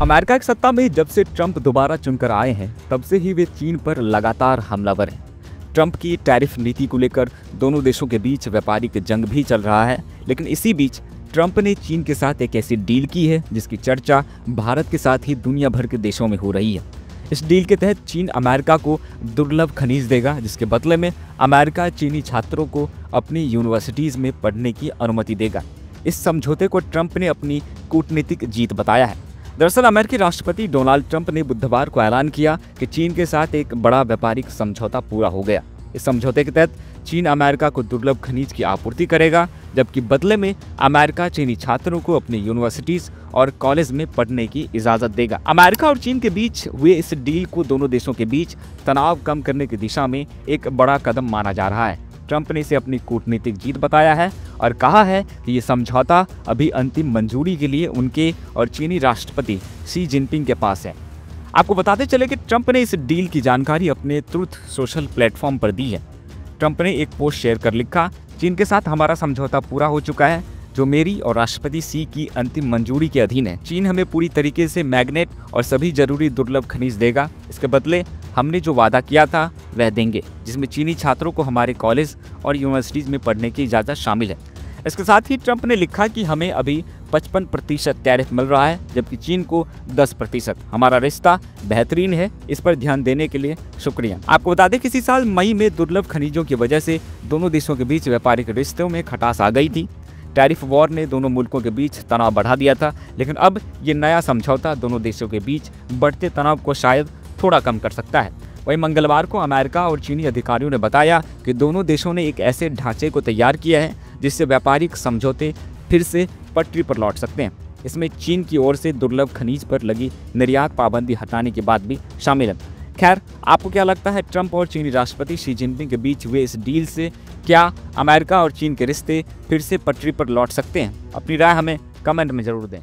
America की सत्ता में जब से ट्रंप दोबारा चुनकर आए हैं तब से ही वे चीन पर लगातार हमलावर हैं। ट्रंप की टैरिफ नीति को लेकर दोनों देशों के बीच व्यापारिक जंग भी चल रहा है, लेकिन इसी बीच ट्रंप ने चीन के साथ एक ऐसी डील की है जिसकी चर्चा भारत के साथ ही दुनिया भर के देशों में हो रही है। इस डील के तहत चीन अमेरिका को दुर्लभ खनिज देगा, जिसके बदले में अमेरिका चीनी छात्रों को अपनी यूनिवर्सिटीज़ में पढ़ने की अनुमति देगा। इस समझौते को ट्रंप ने अपनी कूटनीतिक जीत बताया है। दरअसल अमेरिकी राष्ट्रपति डोनाल्ड ट्रंप ने बुधवार को ऐलान किया कि चीन के साथ एक बड़ा व्यापारिक समझौता पूरा हो गया। इस समझौते के तहत चीन अमेरिका को दुर्लभ खनिज की आपूर्ति करेगा, जबकि बदले में अमेरिका चीनी छात्रों को अपनी यूनिवर्सिटीज और कॉलेज में पढ़ने की इजाजत देगा। अमेरिका और चीन के बीच हुए इस डील को दोनों देशों के बीच तनाव कम करने की दिशा में एक बड़ा कदम माना जा रहा है। ट्रंप ने इसे अपनी कूटनीतिक जीत बताया है और कहा है कि ये समझौता अभी अंतिम मंजूरी के लिए उनके और चीनी राष्ट्रपति शी जिनपिंग के पास है। आपको बताते चले कि ट्रंप ने इस डील की जानकारी अपने ट्रुथ सोशल प्लेटफॉर्म पर दी है। ट्रंप ने एक पोस्ट शेयर कर लिखा, चीन के साथ हमारा समझौता पूरा हो चुका है जो मेरी और राष्ट्रपति शी की अंतिम मंजूरी के अधीन है। चीन हमें पूरी तरीके से मैग्नेट और सभी जरूरी दुर्लभ खनिज देगा। इसके बदले हमने जो वादा किया था वह देंगे, जिसमें चीनी छात्रों को हमारे कॉलेज और यूनिवर्सिटीज़ में पढ़ने की इजाज़त शामिल है। इसके साथ ही ट्रंप ने लिखा कि हमें अभी 55% टैरिफ मिल रहा है, जबकि चीन को 10%। हमारा रिश्ता बेहतरीन है, इस पर ध्यान देने के लिए शुक्रिया। आपको बता दें, किसी साल मई में दुर्लभ खनिजों की वजह से दोनों देशों के बीच व्यापारिक रिश्तों में खटास आ गई थी। टैरिफ वॉर ने दोनों मुल्कों के बीच तनाव बढ़ा दिया था, लेकिन अब ये नया समझौता दोनों देशों के बीच बढ़ते तनाव को शायद थोड़ा कम कर सकता है। वहीं मंगलवार को अमेरिका और चीनी अधिकारियों ने बताया कि दोनों देशों ने एक ऐसे ढांचे को तैयार किया है जिससे व्यापारिक समझौते फिर से पटरी पर लौट सकते हैं। इसमें चीन की ओर से दुर्लभ खनिज पर लगी निर्यात पाबंदी हटाने की बात भी शामिल है। खैर, आपको क्या लगता है, ट्रंप और चीनी राष्ट्रपति शी जिनपिंग के बीच हुए इस डील से क्या अमेरिका और चीन के रिश्ते फिर से पटरी पर लौट सकते हैं? अपनी राय हमें कमेंट में जरूर दें।